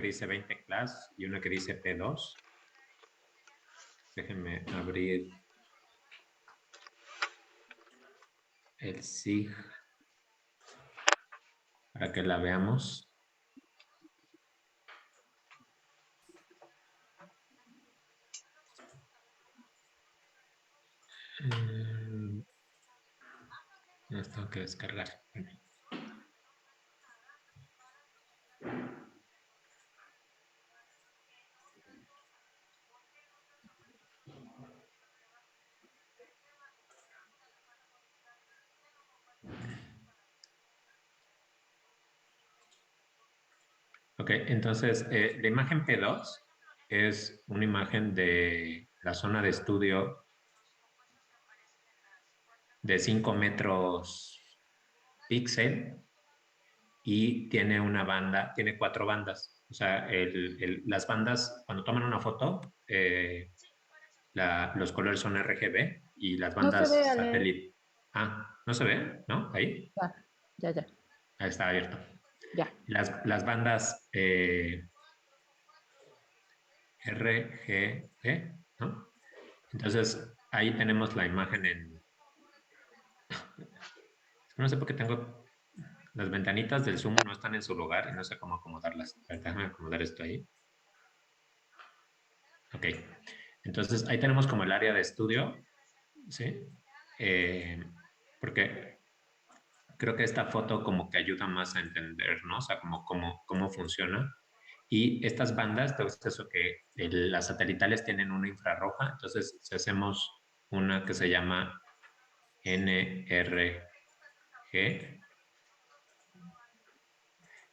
que dice 20 class y una que dice P2. Déjenme abrir el SIG para que la veamos. Esto tengo que descargar. Ok, entonces la imagen P2 es una imagen de la zona de estudio de 5 metros píxel y tiene una banda, tiene 4 bandas. O sea, las bandas, cuando toman una foto, los colores son RGB y las No se ve, bandas Ale. satélite. Ah, ¿no se ve? ¿No? Ahí. Ya. Ahí está abierto. Ya. Las bandas RGB, ¿no? Entonces, ahí tenemos la imagen en... No sé por qué tengo... Las ventanitas del Zoom no están en su lugar y no sé cómo acomodarlas. A ver, déjame acomodar esto ahí. Ok. Entonces, ahí tenemos como el área de estudio, ¿sí? Porque creo que esta foto como que ayuda más a entender, ¿no? O sea, como cómo funciona. Y estas bandas, entonces eso que las satelitales tienen una infrarroja, entonces si hacemos una que se llama NRG,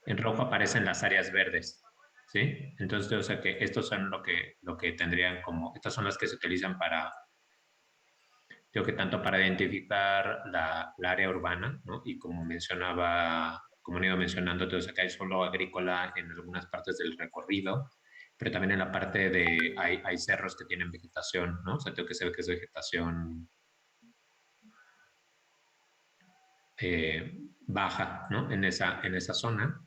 en rojo aparecen las áreas verdes, ¿sí? Entonces, o sea que estos son lo que tendrían como, estas son las que se utilizan para, creo que tanto para identificar la área urbana, ¿no? Y como mencionaba, como han ido mencionando, entonces acá hay solo agrícola en algunas partes del recorrido, pero también en la parte de, hay cerros que tienen vegetación, ¿no? O sea, tengo que saber que es vegetación baja, ¿no? En esa zona.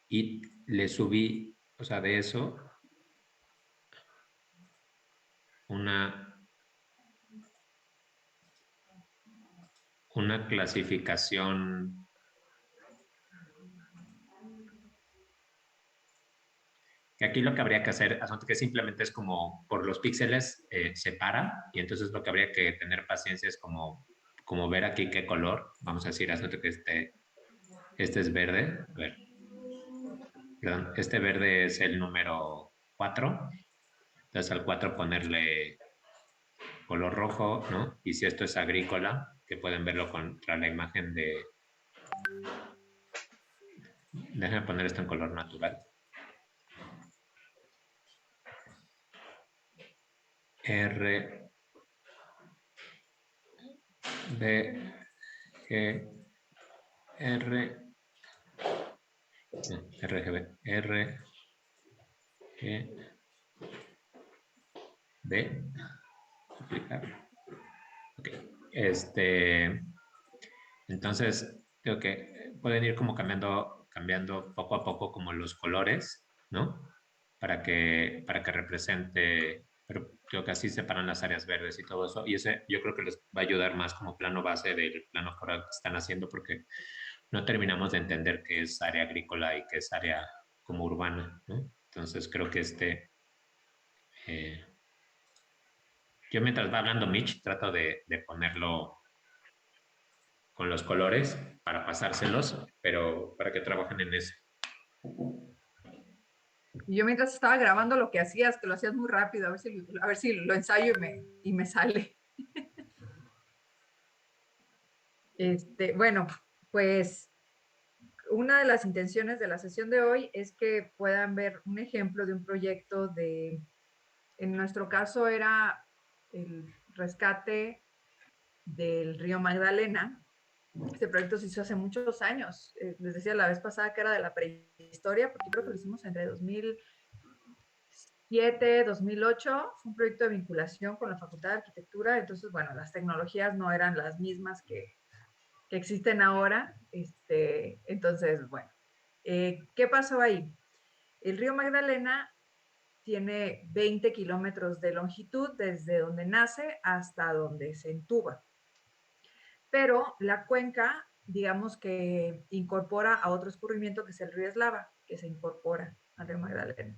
Y le subí, o sea, de eso, una, una clasificación que aquí lo que habría que hacer, asunto que simplemente es como por los píxeles separa y entonces lo que habría que tener paciencia es como ver aquí qué color, vamos a decir, asunto que este es verde, a ver, perdón, este verde es el número 4, entonces al 4 ponerle color rojo, ¿no? Y si esto es agrícola, que pueden verlo contra la imagen de, déjenme poner esto en color natural, R, B, G, R, RGB, R, G, B, aplicar. Ok. Entonces, creo que pueden ir como cambiando poco a poco como los colores, ¿no? Para que represente, pero creo que así separan las áreas verdes y todo eso. Y ese yo creo que les va a ayudar más como plano base del plano que ahora están haciendo porque no terminamos de entender qué es área agrícola y qué es área como urbana, ¿no? Entonces creo que eh, yo mientras va hablando Mitch trato de ponerlo con los colores para pasárselos, pero para que trabajen en eso. Y yo mientras estaba grabando lo que hacías, que lo hacías muy rápido, a ver si lo ensayo y me sale. Bueno, pues una de las intenciones de la sesión de hoy es que puedan ver un ejemplo de un proyecto en nuestro caso era el rescate del río Magdalena. Este proyecto se hizo hace muchos años. Les decía la vez pasada que era de la prehistoria, porque creo que lo hicimos entre 2007, 2008. Fue un proyecto de vinculación con la Facultad de Arquitectura. Entonces, bueno, las tecnologías no eran las mismas que existen ahora. Entonces, bueno, ¿qué pasó ahí? El río Magdalena tiene 20 kilómetros de longitud desde donde nace hasta donde se entuba. Pero la cuenca, digamos que incorpora a otro escurrimiento que es el río Eslava, que se incorpora al río Magdalena.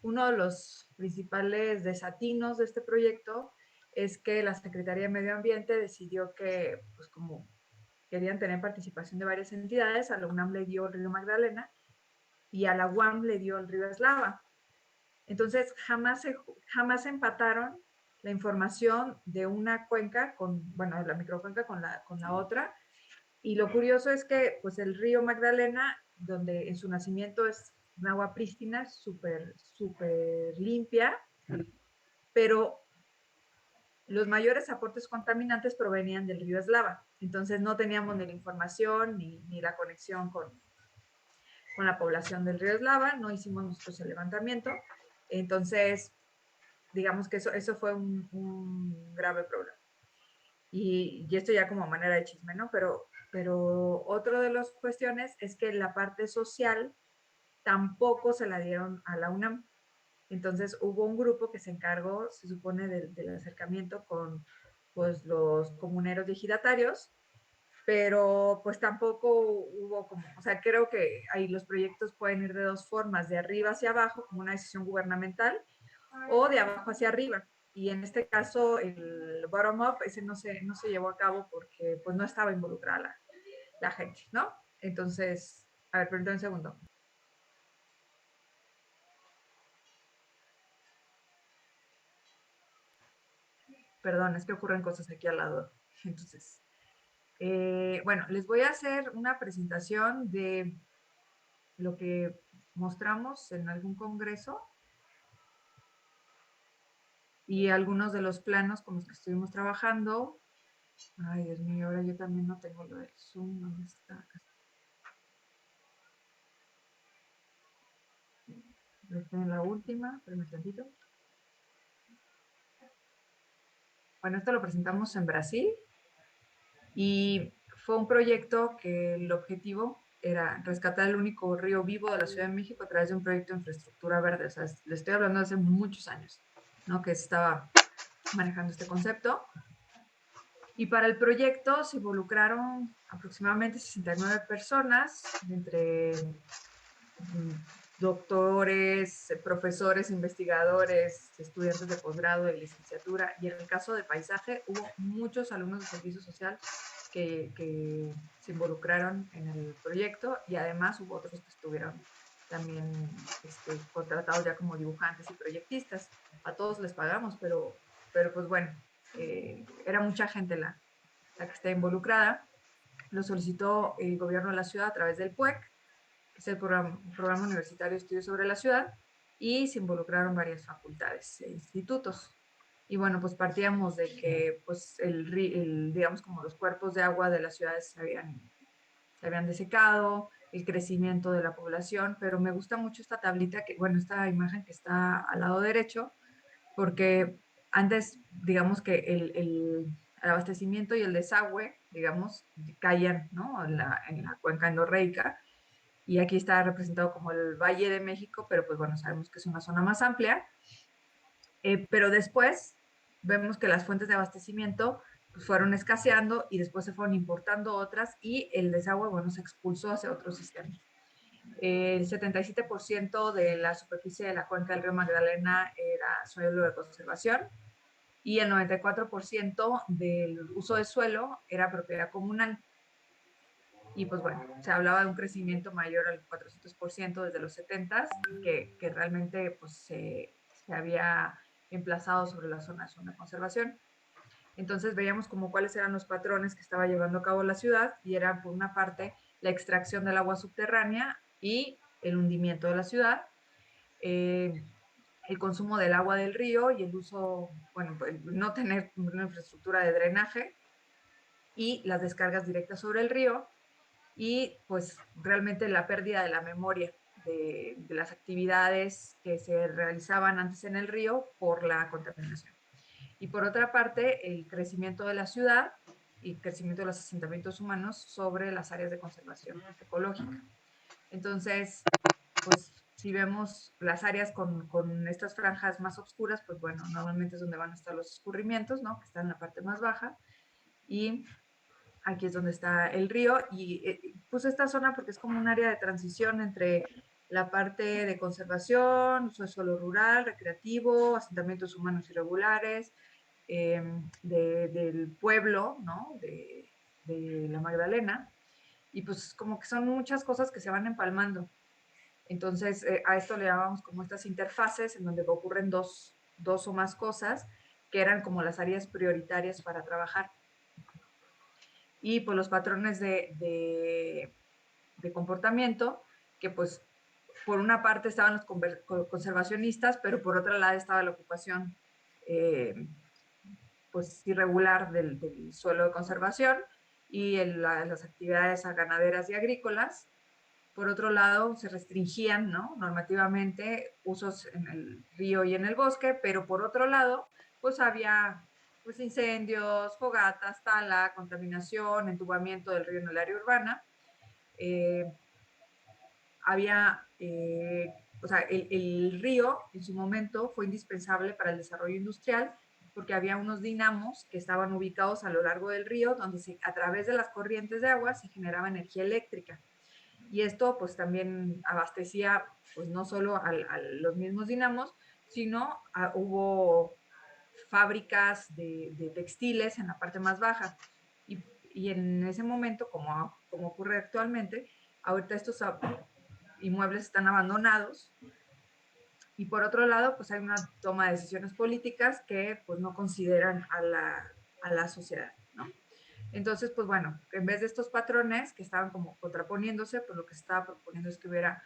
Uno de los principales desatinos de este proyecto es que la Secretaría de Medio Ambiente decidió que, pues como querían tener participación de varias entidades, a la UNAM le dio el río Magdalena y a la UAM le dio el río Eslava. Entonces, jamás empataron la información de una cuenca bueno, la microcuenca con la otra. Y lo curioso es que, pues, el río Magdalena, donde en su nacimiento es un agua prístina, súper limpia, pero los mayores aportes contaminantes provenían del río Eslava. Entonces, no teníamos ni la información ni la conexión con la población del río Eslava, no hicimos nosotros el levantamiento. Entonces, digamos que eso fue un grave problema. Y esto ya como manera de chisme, ¿no? Pero otra de las cuestiones es que la parte social tampoco se la dieron a la UNAM. Entonces hubo un grupo que se encargó, se supone, del acercamiento con pues, los comuneros y ejidatarios, pero pues tampoco hubo como, o sea, creo que ahí los proyectos pueden ir de dos formas, de arriba hacia abajo, como una decisión gubernamental, o de abajo hacia arriba. Y en este caso, el bottom-up, ese no se llevó a cabo porque pues no estaba involucrada la gente, ¿no? Entonces, a ver, perdón un segundo. Perdón, es que ocurren cosas aquí al lado. Entonces, bueno, les voy a hacer una presentación de lo que mostramos en algún congreso y algunos de los planos con los que estuvimos trabajando. Ay, Dios mío, ahora yo también no tengo lo del Zoom. ¿Dónde está? Esta es la última, espérame un tantito. Bueno, esto lo presentamos en Brasil y fue un proyecto que el objetivo era rescatar el único río vivo de la Ciudad de México a través de un proyecto de infraestructura verde. O sea, le estoy hablando de hace muchos años, ¿no? Que se estaba manejando este concepto. Y para el proyecto se involucraron aproximadamente 69 personas, entre doctores, profesores, investigadores, estudiantes de posgrado, de licenciatura, y en el caso de paisaje hubo muchos alumnos de servicio social que se involucraron en el proyecto y además hubo otros que estuvieron también contratados ya como dibujantes y proyectistas. A todos les pagamos, pero pues bueno, era mucha gente la que está involucrada. Lo solicitó el gobierno de la ciudad a través del PUEC, que es el Programa Universitario de Estudios sobre la Ciudad, y se involucraron varias facultades e institutos. Y bueno, pues partíamos de que pues digamos como los cuerpos de agua de las ciudades se habían desecado, el crecimiento de la población, pero me gusta mucho esta tablita, esta imagen que está al lado derecho, porque antes, digamos que el abastecimiento y el desagüe, digamos, caían, ¿no? En la cuenca endorreica, y aquí está representado como el Valle de México, pero pues bueno, sabemos que es una zona más amplia. Pero después vemos que las fuentes de abastecimiento pues, fueron escaseando y después se fueron importando otras y el desagüe, bueno, se expulsó hacia otros sistemas. El 77% de la superficie de la cuenca del río Magdalena era suelo de conservación y el 94% del uso de suelo era propiedad comunal. Y pues bueno, se hablaba de un crecimiento mayor al 400% desde los 70 que realmente pues se había emplazado sobre la zona de conservación. Entonces veíamos como cuáles eran los patrones que estaba llevando a cabo la ciudad y era por una parte la extracción del agua subterránea y el hundimiento de la ciudad, el consumo del agua del río y el uso, bueno, no tener una infraestructura de drenaje y las descargas directas sobre el río y pues realmente la pérdida de la memoria de las actividades que se realizaban antes en el río por la contaminación. Y por otra parte, el crecimiento de la ciudad y el crecimiento de los asentamientos humanos sobre las áreas de conservación ecológica. Entonces, pues si vemos las áreas con estas franjas más oscuras, pues bueno, normalmente es donde van a estar los escurrimientos, ¿no? Que están en la parte más baja. Y aquí es donde está el río. Y puse esta zona porque es como un área de transición entre la parte de conservación, uso de suelo rural, recreativo, asentamientos humanos irregulares, del pueblo, ¿no? De la Magdalena. Y pues como que son muchas cosas que se van empalmando. Entonces, a esto le llamamos como estas interfaces en donde ocurren dos o más cosas que eran como las áreas prioritarias para trabajar. Y pues los patrones de comportamiento, que pues por una parte estaban los conservacionistas, pero por otra lado estaba la ocupación pues irregular del suelo de conservación y las actividades ganaderas y agrícolas. Por otro lado, se restringían, ¿no? Normativamente usos en el río y en el bosque, pero por otro lado, pues había pues, incendios, fogatas, tala, contaminación, entubamiento del río en el área urbana. Eh, había, o sea, el río en su momento fue indispensable para el desarrollo industrial porque había unos dinamos que estaban ubicados a lo largo del río donde a través de las corrientes de agua se generaba energía eléctrica. Y esto pues también abastecía pues no solo a los mismos dinamos, sino hubo fábricas de textiles en la parte más baja. Y en ese momento, como ocurre actualmente, ahorita estos inmuebles están abandonados y por otro lado, pues hay una toma de decisiones políticas que pues no consideran a la sociedad, ¿no? Entonces, pues bueno, en vez de estos patrones que estaban como contraponiéndose, pues lo que se estaba proponiendo es que hubiera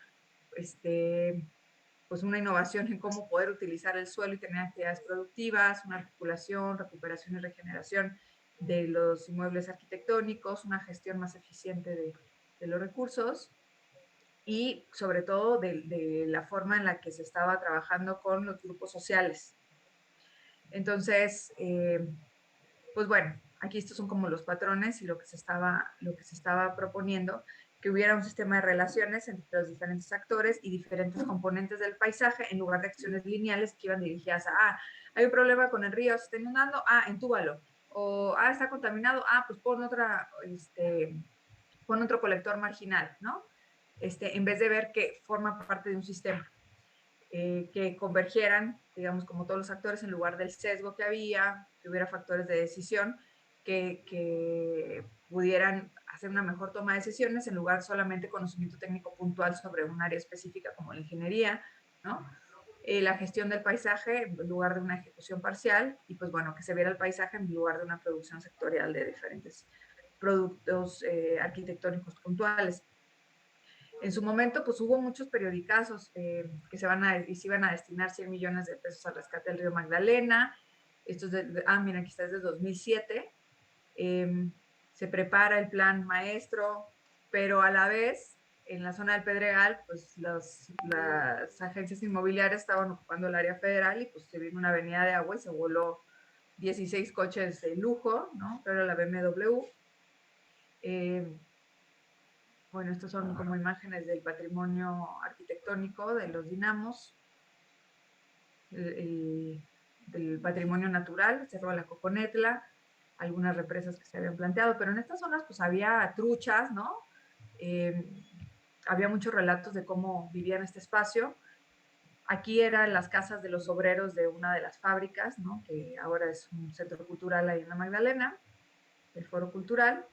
pues una innovación en cómo poder utilizar el suelo y tener actividades productivas, una articulación, recuperación y regeneración de los inmuebles arquitectónicos, una gestión más eficiente de los recursos y sobre todo de la forma en la que se estaba trabajando con los grupos sociales. Entonces, pues bueno, aquí estos son como los patrones y lo que se estaba proponiendo, que hubiera un sistema de relaciones entre los diferentes actores y diferentes componentes del paisaje en lugar de acciones lineales que iban dirigidas a, hay un problema con el río, se está inundando, entúbalo, o, está contaminado, pues pon otro colector marginal, ¿no? En vez de ver que forma parte de un sistema. Que convergieran, digamos, como todos los actores, en lugar del sesgo que había, que hubiera factores de decisión que pudieran hacer una mejor toma de decisiones en lugar solamente conocimiento técnico puntual sobre un área específica como la ingeniería, ¿no? La gestión del paisaje en lugar de una ejecución parcial y pues bueno, que se viera el paisaje en lugar de una producción sectorial de diferentes productos arquitectónicos puntuales. En su momento, pues hubo muchos periodicazos que se iban a destinar 100 millones de pesos al rescate del río Magdalena. Esto es mira, aquí está desde 2007. Se prepara el plan maestro, pero a la vez, en la zona del Pedregal, pues las agencias inmobiliarias estaban ocupando el área federal y pues se vino una avenida de agua y se voló 16 coches de lujo, ¿no? Pero la BMW. Bueno, estos son como imágenes del patrimonio arquitectónico de los dinamos, del patrimonio natural, Cerro de la Coconetla, algunas represas que se habían planteado, pero en estas zonas pues había truchas, ¿no? Eh, había muchos relatos de cómo vivían este espacio. Aquí eran las casas de los obreros de una de las fábricas, ¿no? Que ahora es un centro cultural ahí en la Magdalena, el Foro Cultural.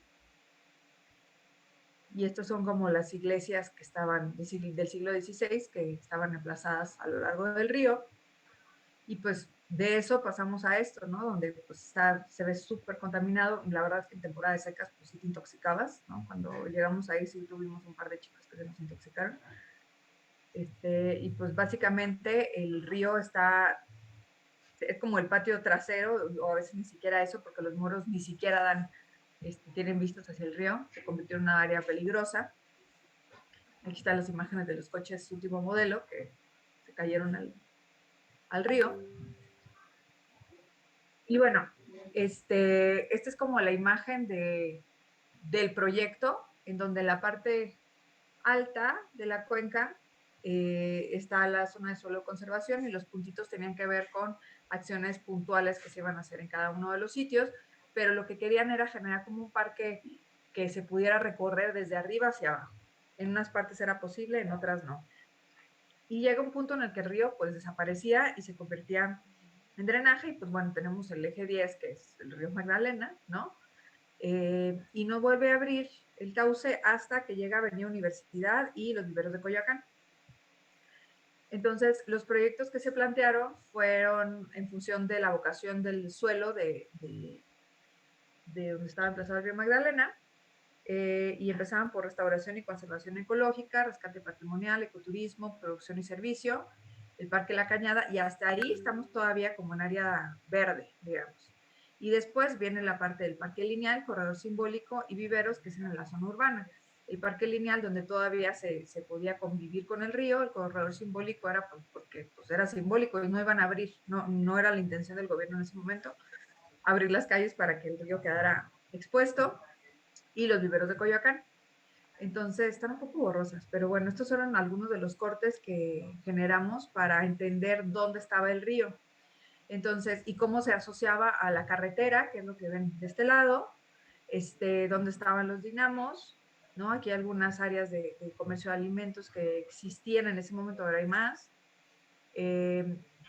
Y estos son como las iglesias que estaban del siglo XVI, que estaban emplazadas a lo largo del río. Y pues de eso pasamos a esto, ¿no? Donde pues se ve súper contaminado. La verdad es que en temporada de secas pues sí te intoxicabas, ¿no? Cuando llegamos ahí sí tuvimos un par de chicos que se nos intoxicaron. Y pues básicamente el río es como el patio trasero, o a veces ni siquiera eso, porque los muros ni siquiera tienen vistas hacia el río, se convirtió en una área peligrosa. Aquí están las imágenes de los coches último modelo que se cayeron al río. Y bueno, esta es como la imagen del proyecto, en donde la parte alta de la cuenca está la zona de suelo de conservación y los puntitos tenían que ver con acciones puntuales que se iban a hacer en cada uno de los sitios, pero lo que querían era generar como un parque que se pudiera recorrer desde arriba hacia abajo. En unas partes era posible, en otras no. Y llega un punto en el que el río pues desaparecía y se convertía en drenaje, y pues bueno, tenemos el eje 10, que es el río Magdalena, ¿no? Y no vuelve a abrir el cauce hasta que llega a Avenida Universidad y los viveros de Coyoacán. Entonces, los proyectos que se plantearon fueron en función de la vocación del suelo de donde estaba emplazado el río Magdalena, y empezaban por restauración y conservación ecológica, rescate patrimonial, ecoturismo, producción y servicio, el Parque La Cañada, y hasta ahí estamos todavía como en área verde, digamos. Y después viene la parte del Parque Lineal, Corredor Simbólico y Viveros, que es en la zona urbana. El Parque Lineal, donde todavía se podía convivir con el río, el Corredor Simbólico era porque pues, era simbólico y no iban a abrir, no era la intención del gobierno en ese momento, abrir las calles para que el río quedara expuesto, y los viveros de Coyoacán. Entonces, están un poco borrosas, pero bueno, estos fueron algunos de los cortes que generamos para entender dónde estaba el río. Entonces, y cómo se asociaba a la carretera, que es lo que ven de este lado, dónde estaban los dinamos, ¿no? Aquí hay algunas áreas de comercio de alimentos que existían en ese momento, ahora hay más.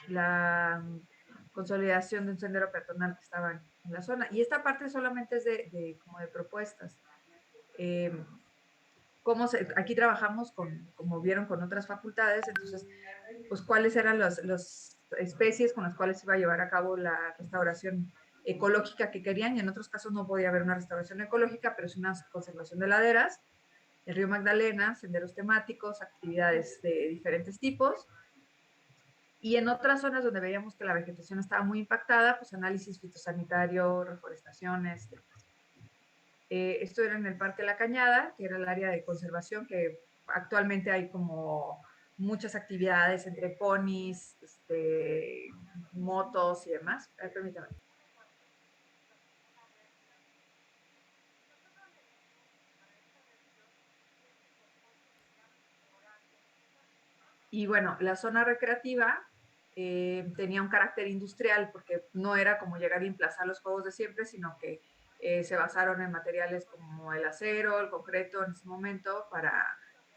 La consolidación de un sendero peatonal que estaba en la zona. Y esta parte solamente es como de propuestas. Aquí trabajamos como vieron, con otras facultades, entonces, pues cuáles eran las especies con las cuales se iba a llevar a cabo la restauración ecológica que querían, y en otros casos no podía haber una restauración ecológica, pero es una conservación de laderas, el río Magdalena, senderos temáticos, actividades de diferentes tipos, y en otras zonas donde veíamos que la vegetación estaba muy impactada, pues análisis fitosanitario, reforestaciones, demás. Esto era en el Parque La Cañada, que era el área de conservación, que actualmente hay como muchas actividades entre ponis, motos y demás. Permítame. Y bueno, la zona recreativa tenía un carácter industrial, porque no era como llegar y emplazar los juegos de siempre, sino que se basaron en materiales como el acero, el concreto en ese momento, para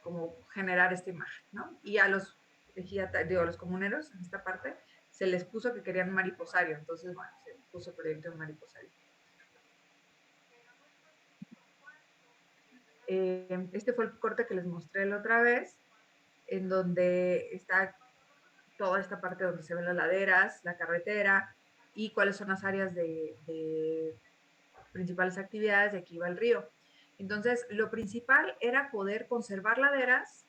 como generar esta imagen, ¿no? Y a los los comuneros en esta parte se les puso que querían mariposario, entonces bueno, se puso el proyecto de mariposario. Este fue el corte que les mostré la otra vez, en donde está toda esta parte donde se ven las laderas, la carretera y cuáles son las áreas de principales actividades de aquí va el río. Entonces, lo principal era poder conservar laderas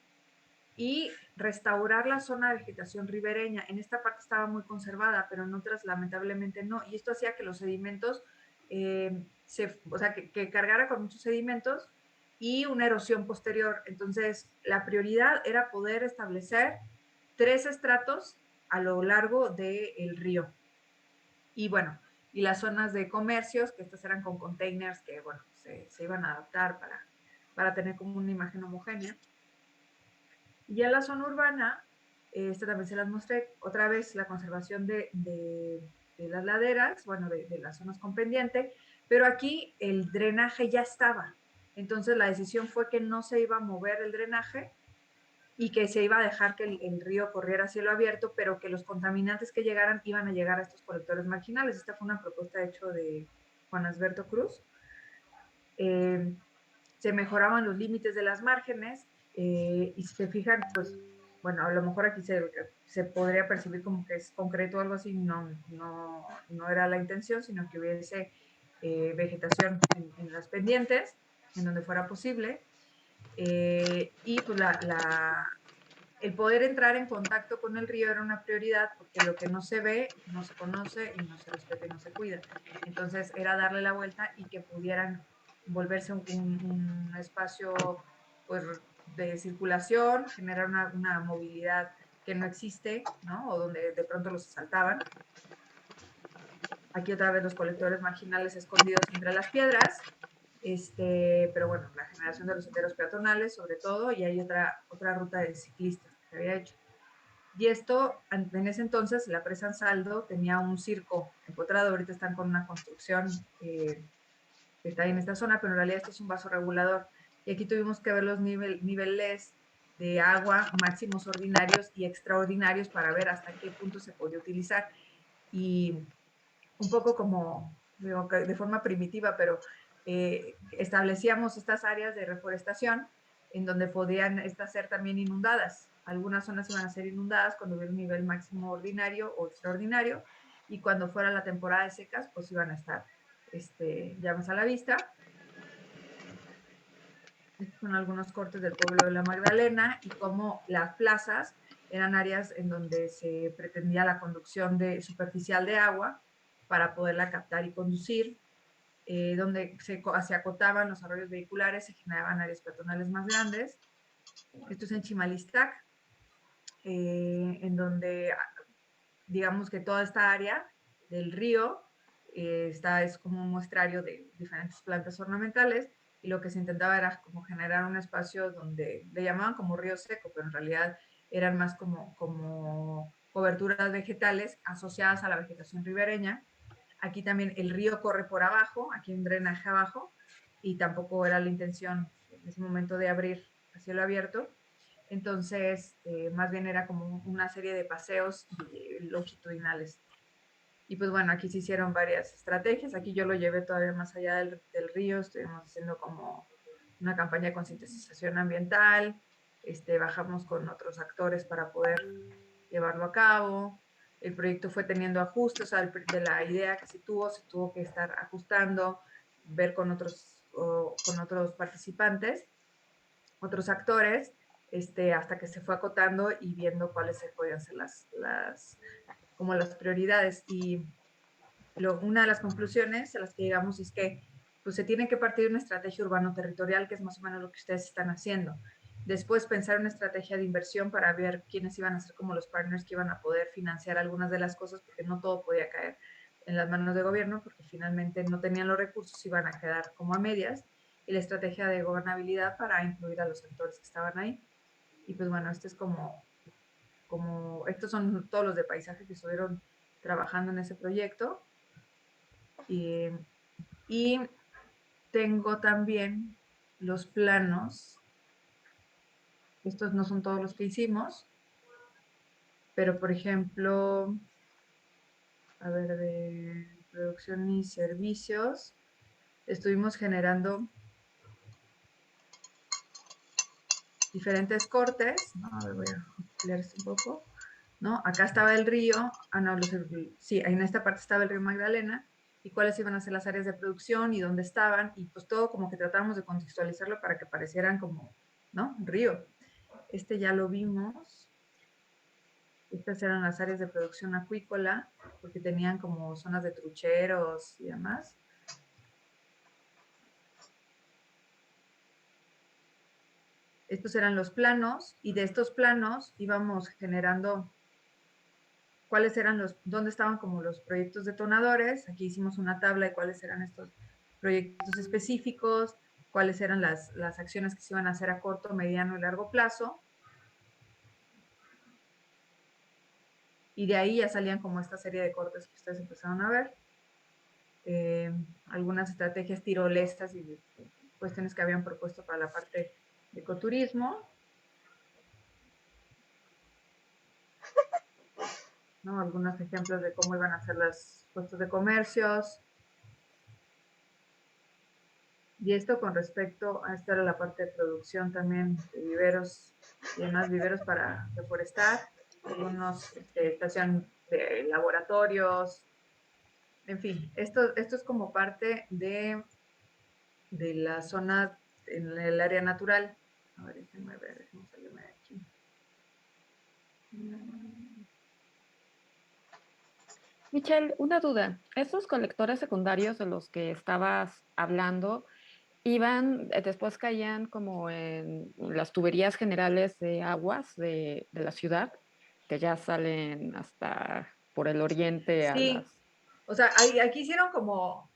y restaurar la zona de vegetación ribereña. En esta parte estaba muy conservada, pero en otras lamentablemente no. Y esto hacía que los sedimentos, o sea, que cargara con muchos sedimentos y una erosión posterior. Entonces, la prioridad era poder establecer 3 estratos a lo largo del río. Y bueno, y las zonas de comercios, que estas eran con containers que, bueno, se iban a adaptar para tener como una imagen homogénea. Y ya la zona urbana, esta también se las mostré, otra vez la conservación de las laderas, bueno, de las zonas con pendiente, pero aquí el drenaje ya estaba. Entonces la decisión fue que no se iba a mover el drenaje y que se iba a dejar que el río corriera a cielo abierto, pero que los contaminantes que llegaran iban a llegar a estos colectores marginales. Esta fue una propuesta hecha de Juan Alberto Cruz. Se mejoraban los límites de las márgenes, y si se fijan, pues, bueno, a lo mejor aquí se podría percibir como que es concreto o algo así, no era la intención, sino que hubiese vegetación en las pendientes, en donde fuera posible, y pues el poder entrar en contacto con el río era una prioridad, porque lo que no se ve, no se conoce y no se respeta y no se cuida. Entonces era darle la vuelta y que pudieran volverse un espacio, pues, de circulación, generar una movilidad que no existe, ¿no? O donde de pronto los asaltaban. Aquí otra vez los colectores marginales escondidos entre las piedras, pero bueno, la generación de los senderos peatonales sobre todo, y hay otra ruta de ciclistas. se había hecho. Y esto, en ese entonces, la presa Ansaldo tenía un circo empotrado. Ahorita están con una construcción que está en esta zona, pero en realidad esto es un vaso regulador. Y aquí tuvimos que ver los niveles de agua máximos ordinarios y extraordinarios para ver hasta qué punto se podía utilizar. Y un poco como, digo, de forma primitiva, pero establecíamos estas áreas de reforestación en donde podían estas ser también inundadas. Algunas zonas iban a ser inundadas cuando hubiera un nivel máximo ordinario o extraordinario, y cuando fuera la temporada de secas, pues iban a estar ya más a la vista. Estos son algunos cortes del pueblo de la Magdalena y cómo las plazas eran áreas en donde se pretendía la conducción superficial de agua para poderla captar y conducir, donde se acotaban los arroyos vehiculares, se generaban áreas peatonales más grandes. Esto es en Chimalistac, en donde digamos que toda esta área del río es como un muestrario de diferentes plantas ornamentales, y lo que se intentaba era como generar un espacio donde le llamaban como río seco, pero en realidad eran más como coberturas vegetales asociadas a la vegetación ribereña. Aquí también el río corre por abajo, aquí hay un drenaje abajo, y tampoco era la intención en ese momento de abrir a cielo abierto. Entonces, más bien era como una serie de paseos longitudinales. Y pues bueno, aquí se hicieron varias estrategias. Aquí yo lo llevé todavía más allá del río. Estuvimos haciendo como una campaña de concientización ambiental. Bajamos con otros actores para poder llevarlo a cabo. El proyecto fue teniendo ajustes, o sea, de la idea que se tuvo que estar ajustando, ver con otros participantes, otros actores, hasta que se fue acotando y viendo cuáles podían ser como las prioridades. Y una de las conclusiones a las que llegamos es que pues, se tiene que partir de una estrategia urbano-territorial, que es más o menos lo que ustedes están haciendo. Después pensar una estrategia de inversión para ver quiénes iban a ser como los partners que iban a poder financiar algunas de las cosas, porque no todo podía caer en las manos de gobierno, porque finalmente no tenían los recursos, iban a quedar como a medias, y la estrategia de gobernabilidad para incluir a los sectores que estaban ahí. Y pues bueno, este es estos son todos los de paisaje que estuvieron trabajando en ese proyecto. Y tengo también los planos. Estos no son todos los que hicimos, pero por ejemplo, a ver, de producción y servicios, estuvimos generando diferentes cortes, ¿no? A ver, voy a ampliar esto un poco, ¿no? Acá estaba el río, no, sí, en esta parte estaba el río Magdalena, y cuáles iban a ser las áreas de producción y dónde estaban, y pues todo como que tratamos de contextualizarlo para que parecieran como, ¿no? Un río. Ya lo vimos. Estas eran las áreas de producción acuícola, porque tenían como zonas de trucheros y demás. Estos eran los planos, y de estos planos íbamos generando cuáles eran dónde estaban como los proyectos detonadores. Aquí hicimos una tabla de cuáles eran estos proyectos específicos, cuáles eran las acciones que se iban a hacer a corto, mediano y largo plazo. Y de ahí ya salían como esta serie de cortes que ustedes empezaron a ver. Algunas estrategias tirolesas y cuestiones que habían propuesto para la parte de ecoturismo, ¿no? Algunos ejemplos de cómo iban a ser los puestos de comercios. Y esto con respecto a esta era la parte de producción también de viveros y demás, viveros para reforestar, algunos estación de laboratorios, en fin, esto es como parte de la zona en el área natural. A ver, déjenme ver, déjenme salirme de aquí. Michelle, una duda. ¿Estos colectores secundarios de los que estabas hablando iban, después caían como en las tuberías generales de aguas de la ciudad, que ya salen hasta por el oriente a las... Sí, o sea, aquí hicieron como,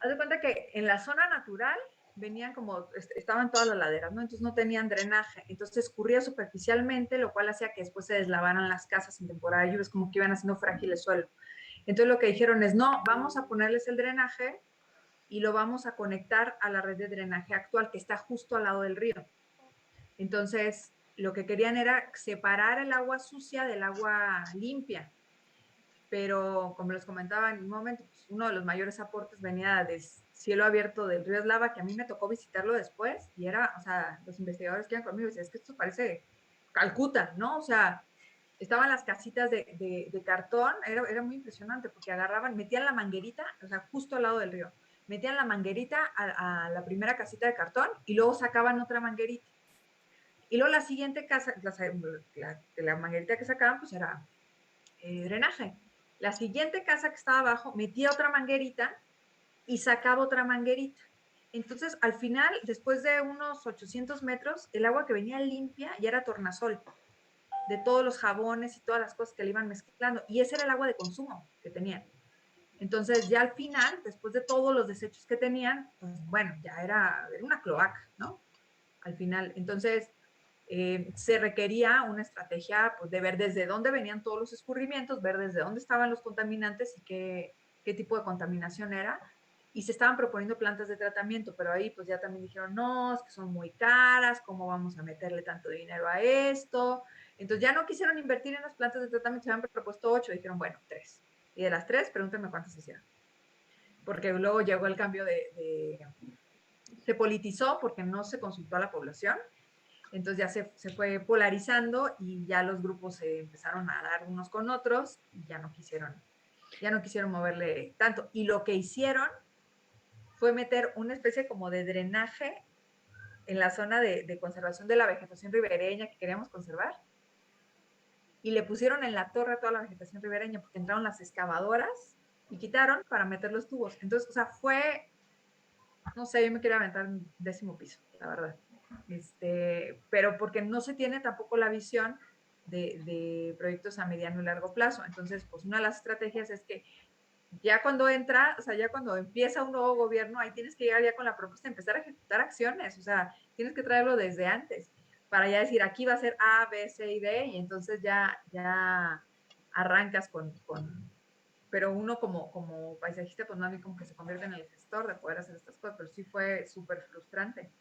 haz de cuenta que en la zona natural venían como, estaban todas las laderas, ¿no? Entonces no tenían drenaje, entonces escurría superficialmente, lo cual hacía que después se deslavaran las casas en temporada de lluvias, como que iban haciendo frágil el suelo. Entonces lo que dijeron es, no, vamos a ponerles el drenaje y lo vamos a conectar a la red de drenaje actual que está justo al lado del río. Entonces, lo que querían era separar el agua sucia del agua limpia. Pero, como les comentaba en un momento, pues, uno de los mayores aportes venía de cielo abierto del río Eslava, que a mí me tocó visitarlo después, y era, o sea, los investigadores que iban conmigo decían, es que esto parece Calcuta, ¿no? O sea, estaban las casitas de cartón, era muy impresionante, porque agarraban, metían la manguerita, o sea, justo al lado del río, metían la manguerita a la primera casita de cartón y luego sacaban otra manguerita. Y luego la siguiente casa, la manguerita que sacaban, pues era drenaje. La siguiente casa que estaba abajo metía otra manguerita y sacaba otra manguerita. Entonces, al final, después de unos 800 metros, el agua que venía limpia ya era tornasol, de todos los jabones y todas las cosas que le iban mezclando. Y ese era el agua de consumo que tenían. Entonces, ya al final, después de todos los desechos que tenían, pues bueno, ya era una cloaca, ¿no? Al final. Entonces, se requería una estrategia pues, de ver desde dónde venían todos los escurrimientos, ver desde dónde estaban los contaminantes y qué tipo de contaminación era. Y se estaban proponiendo plantas de tratamiento, pero ahí pues ya también dijeron, no, es que son muy caras, ¿cómo vamos a meterle tanto dinero a esto? Entonces ya no quisieron invertir en las plantas de tratamiento, se habían propuesto 8, dijeron, bueno, 3. Y de las 3, pregúntenme cuántas hicieron. Porque luego llegó el cambio se politizó porque no se consultó a la población. Entonces ya se fue polarizando y ya los grupos se empezaron a dar unos con otros y ya no quisieron moverle tanto. Y lo que hicieron fue meter una especie como de drenaje en la zona de conservación de la vegetación ribereña que queríamos conservar. Y le pusieron en la torre a toda la vegetación ribereña porque entraron las excavadoras y quitaron para meter los tubos. Entonces, o sea, fue, no sé, yo me quería aventar un 10º piso, la verdad. Pero porque no se tiene tampoco la visión de proyectos a mediano y largo plazo. Entonces, pues una de las estrategias es que ya cuando entra, o sea, ya cuando empieza un nuevo gobierno, ahí tienes que llegar ya con la propuesta de empezar a ejecutar acciones, o sea, tienes que traerlo desde antes, para ya decir, aquí va a ser A, B, C y D, y entonces ya arrancas pero uno como paisajista, pues no a mí como que se convierte en el gestor de poder hacer estas cosas, pero sí fue súper frustrante.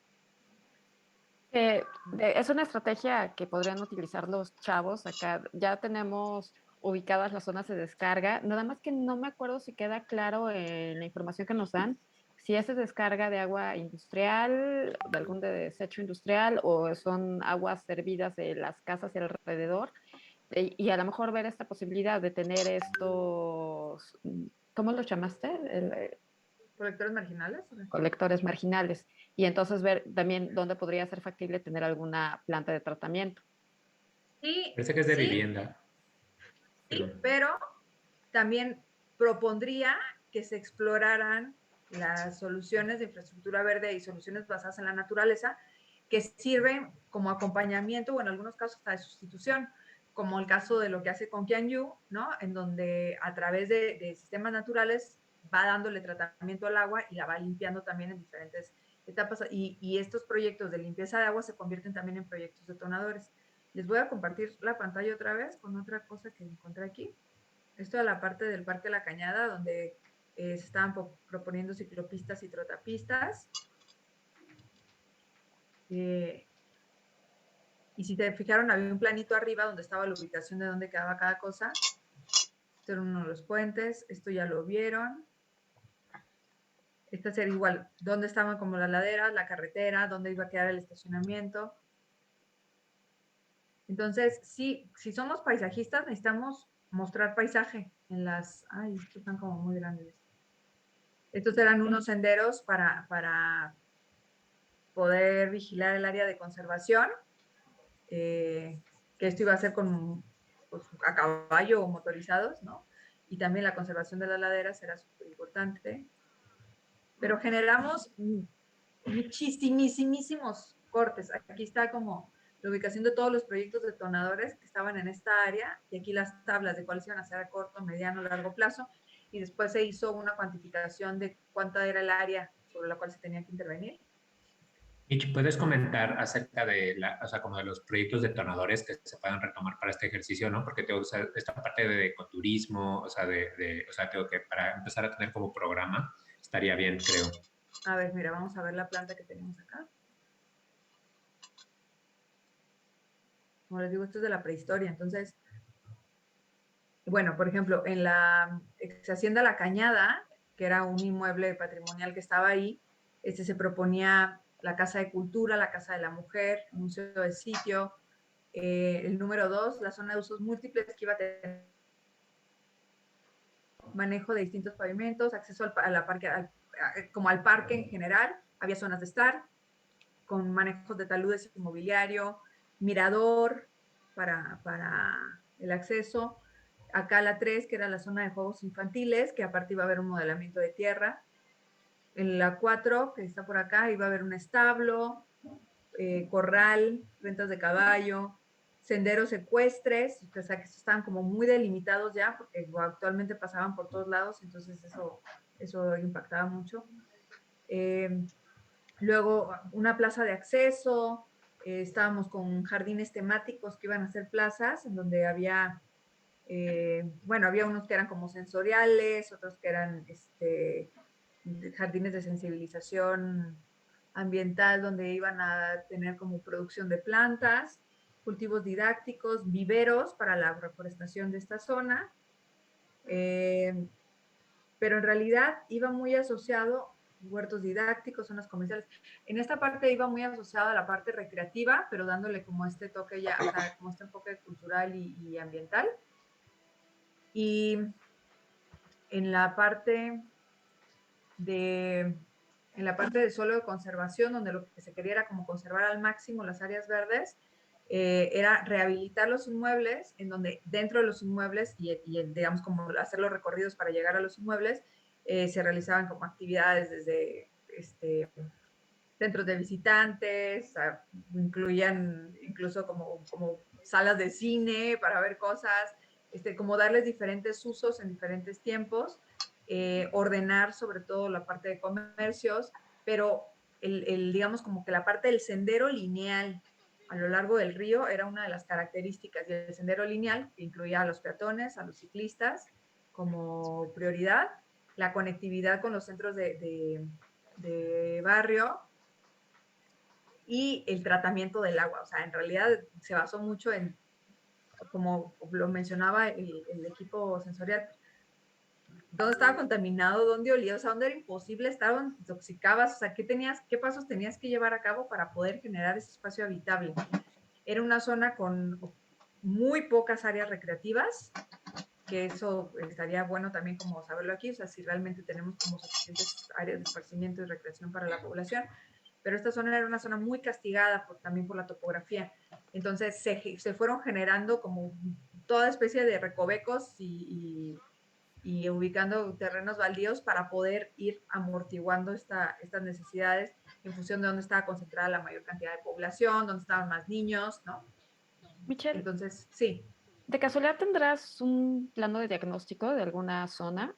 Es una estrategia que podrían utilizar los chavos acá. Ya tenemos ubicadas las zonas de descarga, nada más que no me acuerdo si queda claro en la información que nos dan, si es descarga de agua industrial, de algún desecho industrial, o son aguas servidas de las casas y alrededor. Y a lo mejor ver esta posibilidad de tener estos, ¿cómo los llamaste? ¿Colectores marginales? Colectores marginales. Y entonces ver también dónde podría ser factible tener alguna planta de tratamiento. Sí, Parece que es de sí, vivienda. sí, pero también propondría que se exploraran las soluciones de infraestructura verde y soluciones basadas en la naturaleza que sirven como acompañamiento o en algunos casos hasta de sustitución, como el caso de lo que hace con Qianyu, ¿no? En donde a través de sistemas naturales va dándole tratamiento al agua y la va limpiando también en diferentes etapas. Y estos proyectos de limpieza de agua se convierten también en proyectos detonadores. Les voy a compartir la pantalla otra vez con otra cosa que encontré aquí. Esto de la parte del Parque La Cañada, donde se estaban proponiendo ciclopistas y trotapistas. Y si te fijaron, había un planito arriba donde estaba la ubicación de dónde quedaba cada cosa. Este era uno de los puentes, esto ya lo vieron. Esta sería igual, dónde estaban como las laderas, la carretera, dónde iba a quedar el estacionamiento. Entonces, sí, si somos paisajistas, necesitamos mostrar paisaje en las... Ay, estos están como muy grandes. Estos eran unos senderos para poder vigilar el área de conservación, que esto iba a ser con, pues, a caballo o motorizados, ¿no? Y también la conservación de las laderas era súper importante. Pero generamos muchísimos cortes. Aquí está como la ubicación de todos los proyectos detonadores que estaban en esta área y aquí las tablas de cuáles iban a ser a corto, mediano, largo plazo. Y después se hizo una cuantificación de cuánta era el área sobre la cual se tenía que intervenir. Mitch, ¿puedes comentar acerca de o sea, como de los proyectos detonadores que se puedan retomar para este ejercicio, ¿no? Porque tengo, o sea, esta parte de ecoturismo, o sea, o sea, tengo que para empezar a tener como programa, estaría bien, creo. A ver, mira, vamos a ver la planta que tenemos acá. Como les digo, esto es de la prehistoria. Entonces, bueno, por ejemplo, en la ex Hacienda La Cañada, que era un inmueble patrimonial que estaba ahí, se proponía la Casa de Cultura, la Casa de la Mujer, el Museo del Sitio. El número 2, la zona de usos múltiples que iba a tener manejo de distintos pavimentos, acceso como al parque en general, había zonas de estar, con manejos de taludes inmobiliario, mirador para el acceso. Acá la 3, que era la zona de juegos infantiles, que aparte iba a haber un modelamiento de tierra. En la 4, que está por acá, iba a haber un establo, corral, rentas de caballo, senderos ecuestres, o sea que estaban como muy delimitados ya, porque actualmente pasaban por todos lados, entonces eso impactaba mucho. Luego una plaza de acceso, estábamos con jardines temáticos que iban a ser plazas, en donde había, bueno, había unos que eran como sensoriales, otros que eran jardines de sensibilización ambiental, donde iban a tener como producción de plantas, cultivos didácticos, viveros para la reforestación de esta zona, pero en realidad iba muy asociado huertos didácticos, zonas comerciales. En esta parte iba muy asociado a la parte recreativa, pero dándole como este toque ya, o sea, como este enfoque cultural y ambiental. Y en la parte en la parte de suelo de conservación, donde lo que se quería era como conservar al máximo las áreas verdes, era rehabilitar los inmuebles, en donde dentro de los inmuebles digamos como hacer los recorridos para llegar a los inmuebles, se realizaban como actividades desde centros de visitantes, incluían incluso como salas de cine para ver cosas, como darles diferentes usos en diferentes tiempos, ordenar sobre todo la parte de comercios, pero digamos como que la parte del sendero lineal a lo largo del río era una de las características del sendero lineal, que incluía a los peatones, a los ciclistas como prioridad, la conectividad con los centros de barrio y el tratamiento del agua. O sea, en realidad se basó mucho en, como lo mencionaba el equipo sensorial, dónde estaba contaminado, dónde olía, o sea, dónde era imposible, estaban intoxicabas, o sea, qué pasos tenías que llevar a cabo para poder generar ese espacio habitable. Era una zona con muy pocas áreas recreativas, que eso estaría bueno también como saberlo aquí, o sea, si realmente tenemos como suficientes áreas de esparcimiento y recreación para la población, pero esta zona era una zona muy castigada también por la topografía. Entonces se fueron generando como toda especie de recovecos y ubicando terrenos baldíos para poder ir amortiguando estas necesidades en función de dónde estaba concentrada la mayor cantidad de población, dónde estaban más niños, ¿no? Michelle, Entonces, sí. ¿de casualidad tendrás un plano de diagnóstico de alguna zona?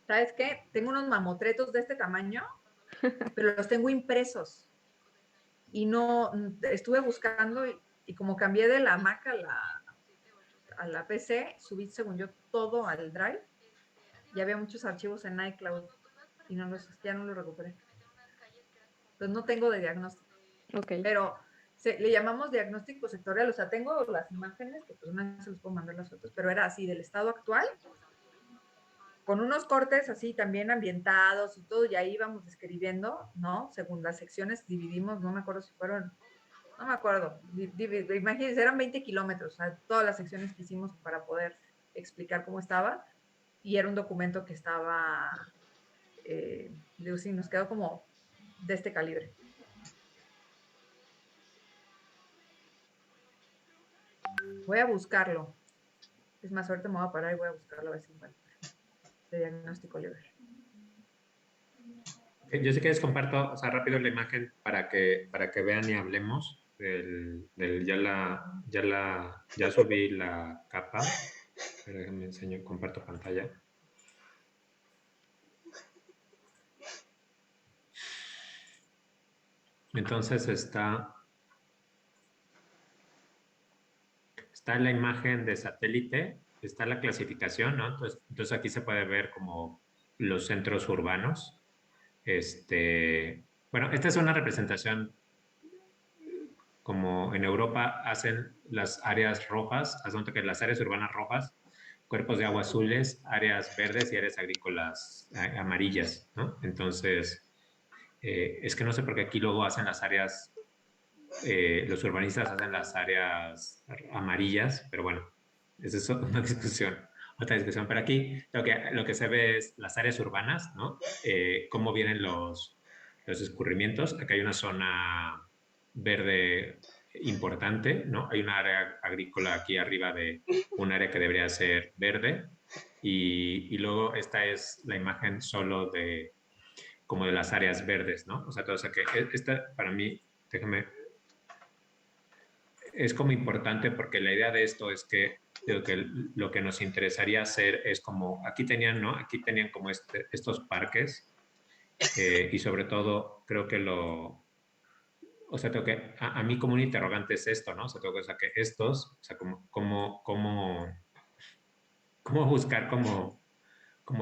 ¿Sabes qué? Tengo unos mamotretos de este tamaño, pero los tengo impresos. Y no, estuve buscando y como cambié de la Mac a la PC, subí, según yo, todo al Drive. Y había muchos archivos en iCloud y ya no los recuperé. Entonces no tengo de diagnóstico. Ok. Pero le llamamos diagnóstico sectorial. O sea, tengo las imágenes, que pues una vez se los puedo mandar las fotos, pero era así, del estado actual, con unos cortes así también ambientados y todo, y ahí íbamos describiendo, ¿no? Según las secciones dividimos, no me acuerdo si fueron, no me acuerdo, imagínense, eran 20 kilómetros, o sea, todas las secciones que hicimos para poder explicar cómo estaba, y era un documento que estaba, digo, sí, nos quedó como de este calibre. Voy a buscarlo. Es más, ahorita me voy a parar y voy a buscarlo a ver si encuentro. De diagnóstico libre. Yo sí que les comparto, o sea, rápido la imagen para que vean y hablemos ya subí la capa. Pero déjenme enseño, comparto pantalla. Entonces está la imagen de satélite, está la clasificación, ¿no? Entonces aquí se puede ver como los centros urbanos. Bueno, esta es una representación como en Europa hacen las áreas rojas, asunto que las áreas urbanas rojas, cuerpos de agua azules, áreas verdes y áreas agrícolas amarillas, ¿no? Entonces, es que no sé por qué aquí luego hacen las áreas, los urbanistas hacen las áreas amarillas, pero bueno, esa es una discusión, otra discusión. Pero aquí lo que se ve es las áreas urbanas, ¿no? Cómo vienen los escurrimientos. Acá hay una zona verde importante, ¿no? Hay una área agrícola aquí arriba de un área que debería ser verde. Y luego esta es la imagen solo de como de las áreas verdes, ¿no? O sea que esta para mí, déjame, es como importante porque la idea de esto es que lo que nos interesaría hacer es como, aquí tenían, ¿no? Aquí tenían como estos parques y sobre todo creo que o sea, tengo que, a mí como un interrogante es esto, ¿no? O sea, o sea que estos, o sea, cómo buscar como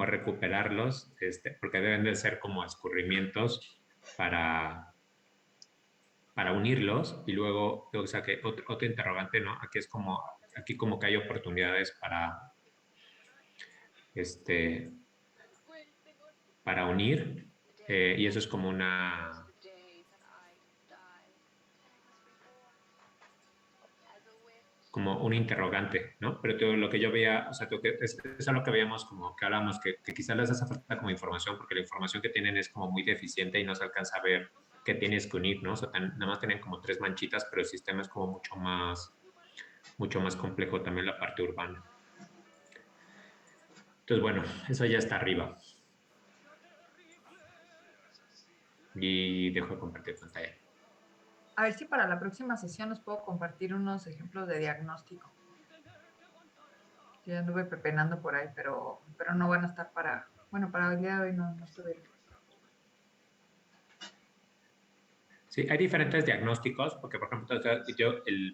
recuperarlos, porque deben de ser como escurrimientos para, para unirlos y luego, o sea, que otro interrogante, ¿no? Aquí como que hay oportunidades este, para unir y eso es como como un interrogante, ¿no? Pero lo que yo veía, o sea, eso es lo que veíamos como que hablamos, que quizás les hace falta como información, porque la información que tienen es como muy deficiente y no se alcanza a ver qué tienes que unir, ¿no? O sea, nada más tienen como 3 manchitas, pero el sistema es como mucho más complejo también la parte urbana. Entonces, bueno, eso ya está arriba. Y dejo de compartir pantalla. A ver si para la próxima sesión os puedo compartir unos ejemplos de diagnóstico. Ya anduve pepenando por ahí, pero no van a estar bueno, para el día de hoy no estuvieron. Sí, hay diferentes diagnósticos, porque por ejemplo,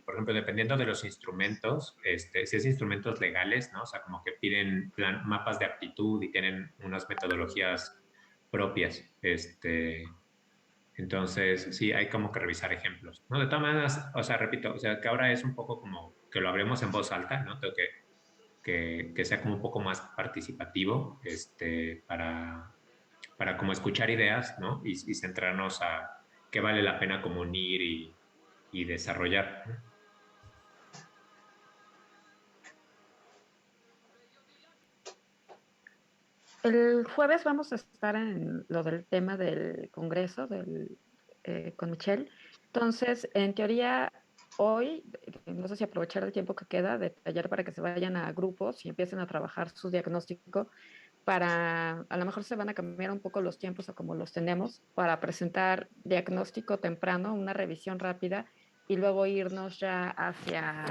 por ejemplo, dependiendo de los instrumentos, si es instrumentos legales, ¿no? O sea, como que piden mapas de aptitud y tienen unas metodologías propias, entonces sí, hay como que revisar ejemplos, ¿no? De todas maneras, o sea, repito, o sea, que ahora es un poco como que lo hablemos en voz alta, ¿no? Tengo que sea como un poco más participativo, para como escuchar ideas, ¿no? Y centrarnos a qué vale la pena como unir y desarrollar. El jueves vamos a estar en lo del tema del Congreso con Michelle. Entonces, en teoría, hoy, no sé si aprovechar el tiempo que queda de taller para que se vayan a grupos y empiecen a trabajar su diagnóstico a lo mejor se van a cambiar un poco los tiempos a como los tenemos para presentar diagnóstico temprano, una revisión rápida y luego irnos ya hacia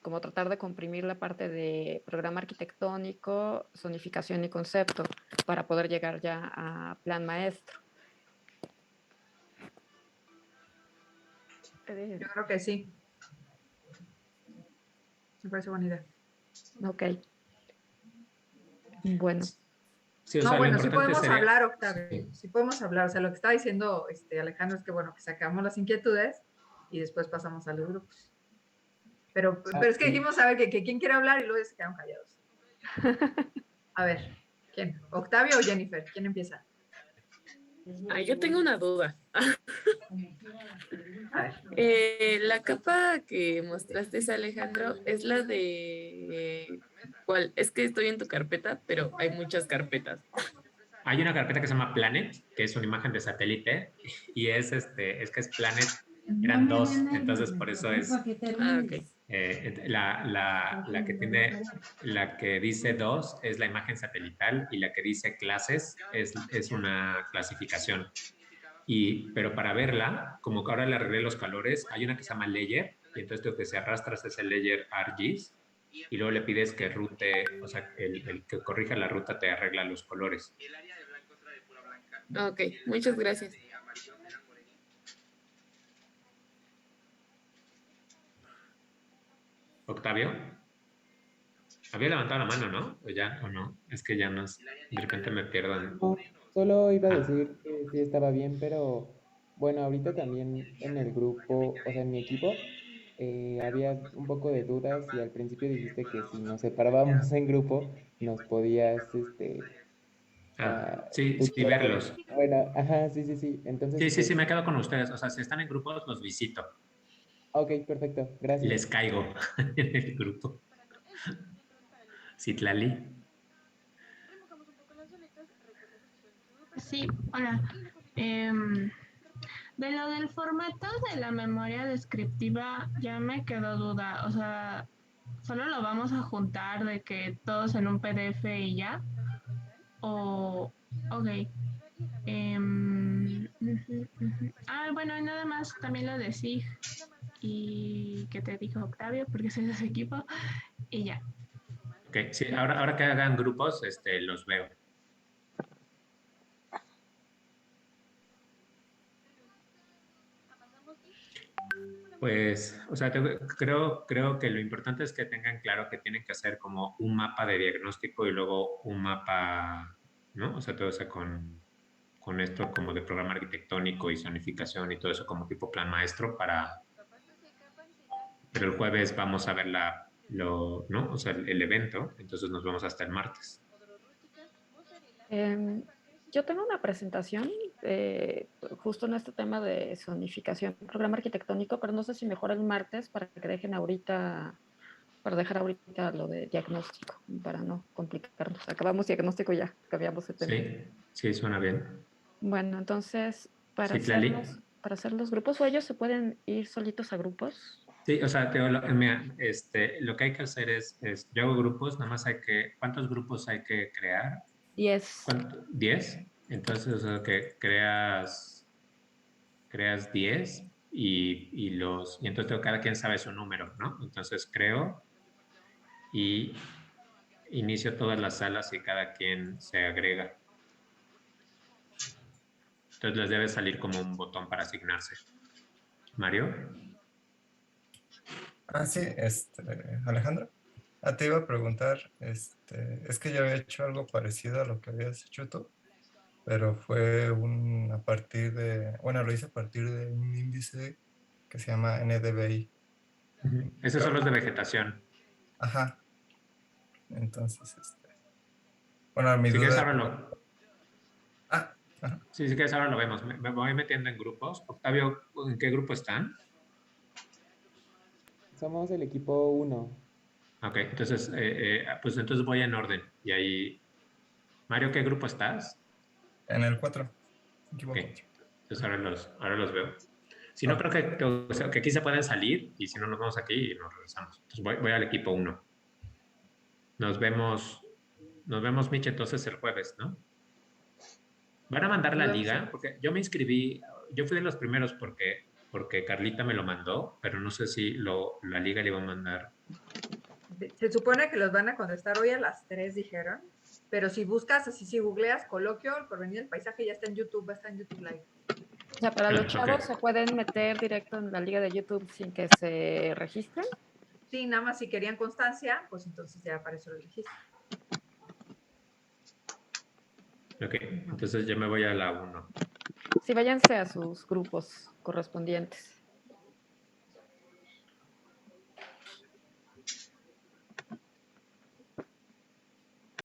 como tratar de comprimir la parte de programa arquitectónico, zonificación y concepto para poder llegar ya a plan maestro. Yo creo que sí. Me parece buena idea. Ok. Bueno. Sí, o No, sea, lo bueno, sí importante podemos sería... hablar, Octavio. Sí. Sí podemos hablar. O sea, lo que está diciendo Alejandro es que, bueno, que sacamos las inquietudes y después pasamos a los grupos. Pero es que dijimos, a ver, que quién quiere hablar y luego se quedaron callados. A ver, ¿quién? ¿Octavio o Jennifer? ¿Quién empieza? Yo tengo una duda. A ver. La capa que mostraste, Alejandro, es la ¿cuál? Es que estoy en tu carpeta, pero hay muchas carpetas. Hay una carpeta que se llama Planet, que es una imagen de satélite, y es que es Planet, eran dos, entonces por eso es Ok. la que dice 2 es la imagen satelital y la que dice clases es una clasificación. Pero para verla, como que ahora le arreglé los colores, hay una que se llama layer, y entonces lo que se arrastras ese layer ArcGIS, y luego le pides que rute, o sea, el que corrija la ruta te arregla los colores. Ok, muchas gracias. Octavio. Había levantado la mano, ¿no? ¿O ya o no? Es que ya no, de repente me pierdo. No, solo iba a Ah, decir que sí estaba bien, pero bueno, ahorita también en el grupo, o sea, en mi equipo, había un poco de dudas y al principio dijiste que si nos separábamos en grupo, nos podías, sí, sí, tutear. verlos. Bueno, ajá, sí, sí, sí. Entonces, Sí, sí, sí, pues, me quedo con ustedes. O sea, si están en grupos, los visito. ok, perfecto, gracias. Les caigo en el grupo. Citlali. Sí, hola. De lo del formato de la memoria descriptiva ya me quedó duda. O sea, ¿solo lo vamos a juntar de que todos en un PDF y ya? O, ok. Bueno, y nada más también lo de SIG y que te dijo Octavio, porque soy de ese equipo, y ya. Ok, sí, ahora que hagan grupos, los veo. Pues, o sea, creo que lo importante es que tengan claro que tienen que hacer como un mapa de diagnóstico y luego un mapa, ¿no? O sea, todo eso con esto como de programa arquitectónico y zonificación y todo eso como tipo plan maestro pero el jueves vamos a ver ¿no? O sea, el evento, entonces nos vemos hasta el martes. Yo tengo una presentación justo en este tema de zonificación, programa arquitectónico, pero no sé si mejor el martes para que dejen ahorita, para dejar ahorita lo de diagnóstico, para no complicarnos. Acabamos diagnóstico ya, cambiamos de tema. Sí, sí, suena bien. Bueno, entonces, Sí, Tlali. para hacer los grupos, o ellos se pueden ir solitos a grupos. Sí, o sea, mira, lo que hay que hacer yo hago grupos, nada más ¿cuántos grupos hay que crear? 10. ¿10? Entonces, o sea, que creas 10 y entonces cada quien sabe su número, ¿no? Entonces creo y inicio todas las salas y cada quien se agrega. Entonces les debe salir como un botón para asignarse. Mario. Sí, Alejandro. Te iba a preguntar, es que yo había hecho algo parecido a lo que habías hecho tú, pero fue a partir bueno, lo hice a partir de un índice que se llama NDVI. Esos son los de vegetación. Ajá. Entonces, bueno, mi Si quieres duda. ahora Ajá. Sí, si quieres ahora lo vemos. Me voy metiendo en grupos. Octavio, ¿en qué grupo están? Somos el equipo 1. Ok, entonces, pues entonces voy en orden. Y ahí, Mario, ¿qué grupo estás? En el 4. Ok, Equipo 4. entonces ahora los veo. Si no, Ah, creo o sea, que aquí se pueden salir y si no, nos vamos aquí y nos regresamos. Entonces voy al equipo 1. Nos vemos, Miche, entonces el jueves, ¿no? Van a mandar Nos la vemos liga, porque yo me inscribí, yo fui de los primeros porque Carlita me lo mandó, pero no sé si la liga le iba a mandar. Se supone que los van a contestar hoy a las 3, dijeron. Pero si buscas, así si googleas coloquio, el porvenir del paisaje, ya está en YouTube, está en YouTube Live. O sea, para los chavos Ok. se pueden meter directo en la liga de YouTube sin que se registren. Sí, nada más si querían constancia, pues entonces ya apareció el registro. Ok, entonces yo me voy a la 1. Sí, váyanse a sus grupos correspondientes.